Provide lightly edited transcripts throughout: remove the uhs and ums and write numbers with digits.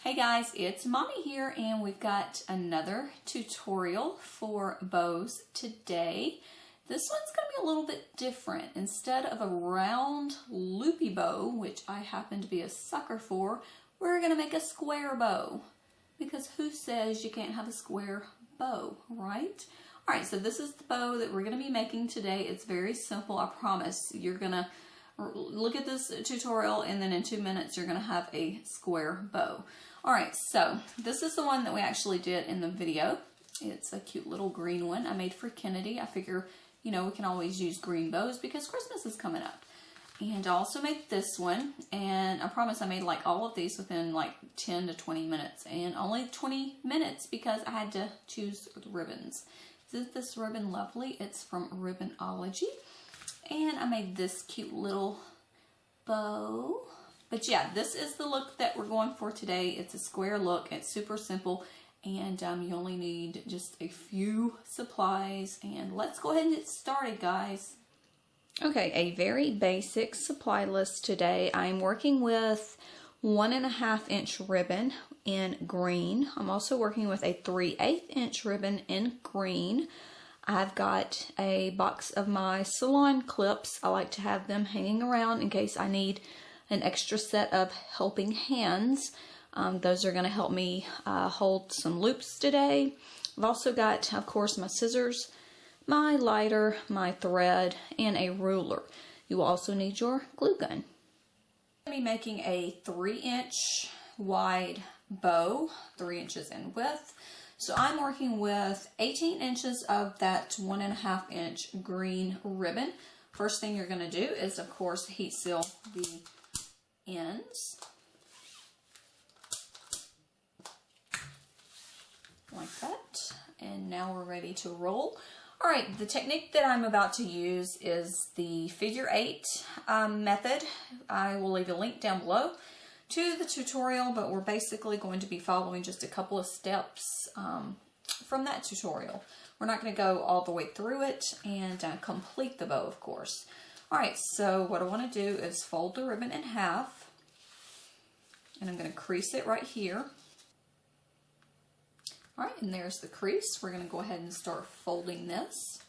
Hey guys, it's Mommy here, and we've got another tutorial for bows today. This one's going to be a little bit different. Instead of a round loopy bow, which I happen to be a sucker for, we're going to make a square bow. Because who says you can't have a square bow, right? Alright, so this is the bow that we're going to be making today. It's very simple, I promise. You're going to look at this tutorial, and then in 2 minutes you're going to have a square bow. Alright, so this is the one that we actually did in the video. It's a cute little green one I made for Kennedy. I figure, you know, we can always use green bows because Christmas is coming up. And I also made this one, and I promise I made like all of these within like 10 to 20 minutes. And only 20 minutes because I had to choose the ribbons. Isn't this ribbon lovely? It's from Ribbonology. And I made this cute little bow. But yeah, this is the look that we're going for today. It's a square look. It's super simple. And you only need just a few supplies. And let's go ahead and get started, guys. Okay, a very basic supply list today. I'm working with 1.5 inch ribbon in green. I'm also working with a 3/8 inch ribbon in green. I've got a box of my salon clips. I like to have them hanging around in case I need an extra set of helping hands. Those are going to help me hold some loops today. I've also got, of course, my scissors, my lighter, my thread, and a ruler. You will also need your glue gun. I'm going to be making a 3-inch wide bow, 3 inches in width. So I'm working with 18 inches of that 1.5 inch green ribbon. First thing you're going to do is, of course, heat seal the ends like that. And now we're ready to roll. Alright, the technique that I'm about to use is the figure 8 method. I will leave a link down below to the tutorial, but we're basically going to be following just a couple of steps from that tutorial. We're not going to go all the way through it and complete the bow, of course. Alright, so what I want to do is fold the ribbon in half, and I'm going to crease it right here. Alright, and there's the crease. We're going to go ahead and start folding this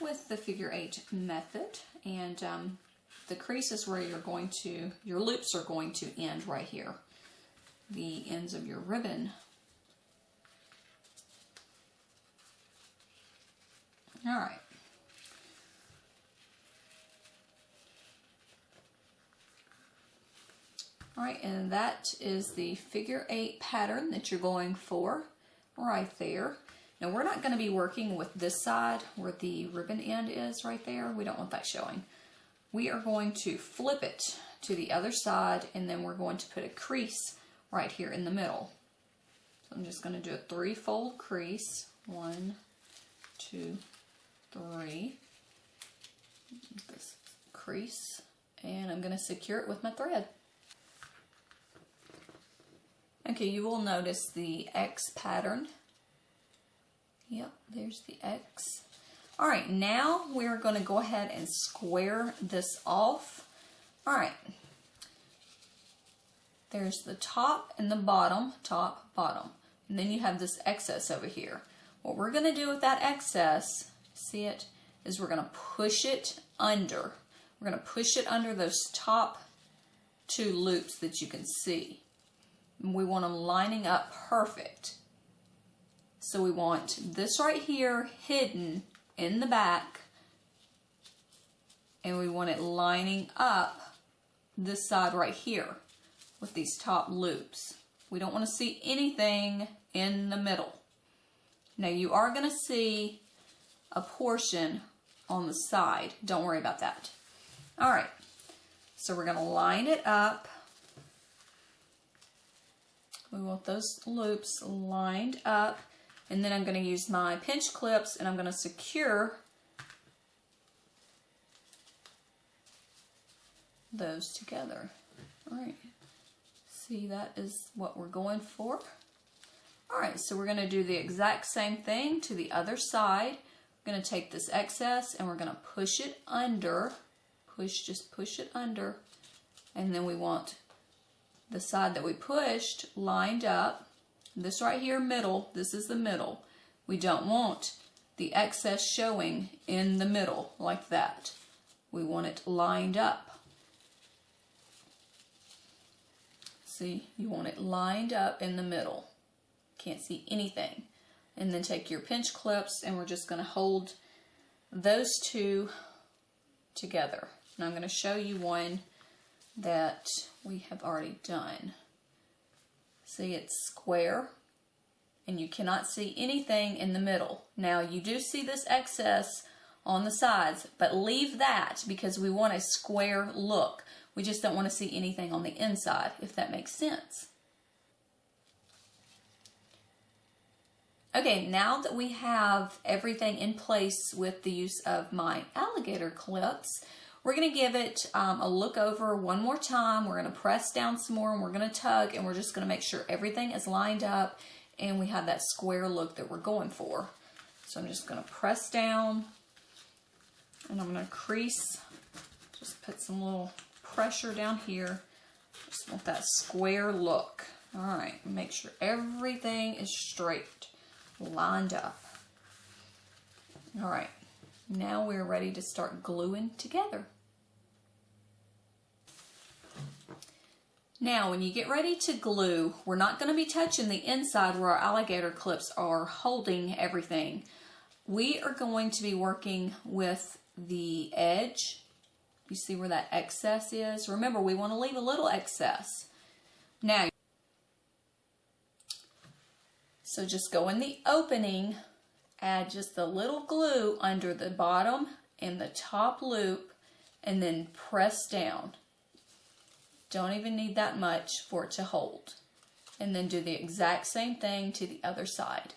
with the figure 8 method. And the crease is where your loops are going to end right here. The ends of your ribbon. Alright. Alright, and that is the figure 8 pattern that you're going for right there. Now we're not going to be working with this side where the ribbon end is right there. We don't want that showing. We are going to flip it to the other side, and then we're going to put a crease right here in the middle. So I'm just going to do a 3-fold crease. 1, 2, 3. This crease, and I'm going to secure it with my thread. Okay, you will notice the X pattern. Yep, there's the X. Alright, now we're going to go ahead and square this off. Alright, there's the top and the bottom, top, bottom. And then you have this excess over here. What we're going to do with that excess, see it, is we're going to push it under. We're going to push it under those top 2 loops that you can see. And we want them lining up perfect. So we want this right here hidden in the back, and we want it lining up this side right here with these top loops. We don't want to see anything in the middle. Now you are going to see a portion on the side. Don't worry about that. Alright, so we're going to line it up. We want those loops lined up. And then I'm going to use my pinch clips, and I'm going to secure those together. Alright, see, that is what we're going for. Alright, so we're going to do the exact same thing to the other side. We're going to take this excess and we're going to push it under. Just push it under. And then we want the side that we pushed lined up. This right here, middle, this is the middle. We don't want the excess showing in the middle like that. We want it lined up. See, you want it lined up in the middle. Can't see anything. And then take your pinch clips and we're just going to hold those two together. And I'm going to show you one that we have already done. See, it's square and you cannot see anything in the middle. Now you do see this excess on the sides, but leave that because we want a square look. We just don't want to see anything on the inside, if that makes sense. Okay, now that we have everything in place with the use of my alligator clips, we're going to give it a look over one more time. We're going to press down some more and we're going to tug and we're just going to make sure everything is lined up and we have that square look that we're going for. So I'm just going to press down and I'm going to crease, just put some little pressure down here. Just want that square look. All right, make sure everything is straight, lined up. All right, now we're ready to start gluing together. Now, when you get ready to glue, we're not going to be touching the inside where our alligator clips are holding everything. We are going to be working with the edge. You see where that excess is? Remember, we want to leave a little excess. Now, so just go in the opening, add just a little glue under the bottom and the top loop, and then press down. Don't even need that much for it to hold. And then do the exact same thing to the other side.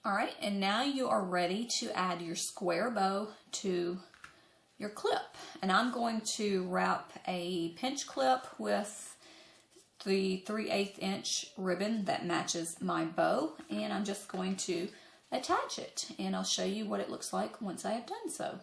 All right, and now you are ready to add your square bow to your clip. And I'm going to wrap a pinch clip with the 3/8 inch ribbon that matches my bow, and I'm just going to attach it, and I'll show you what it looks like once I have done so.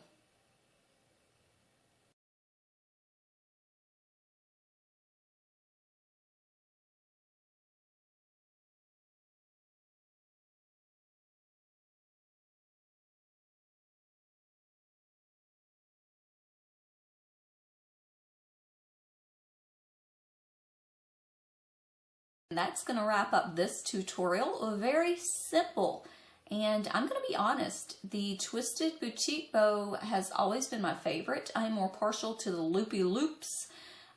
That's going to wrap up this tutorial. Very simple. And I'm going to be honest, the twisted boutique bow has always been my favorite. I'm more partial to the loopy loops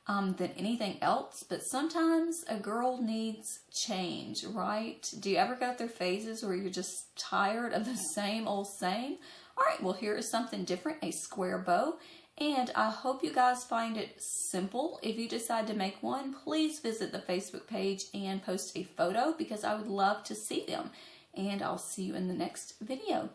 than anything else, but sometimes a girl needs change, right? Do you ever go through phases where you're just tired of the same old same? All right, well, here is something different, a square bow. And I hope you guys find it simple. If you decide to make one, please visit the Facebook page and post a photo because I would love to see them. And I'll see you in the next video.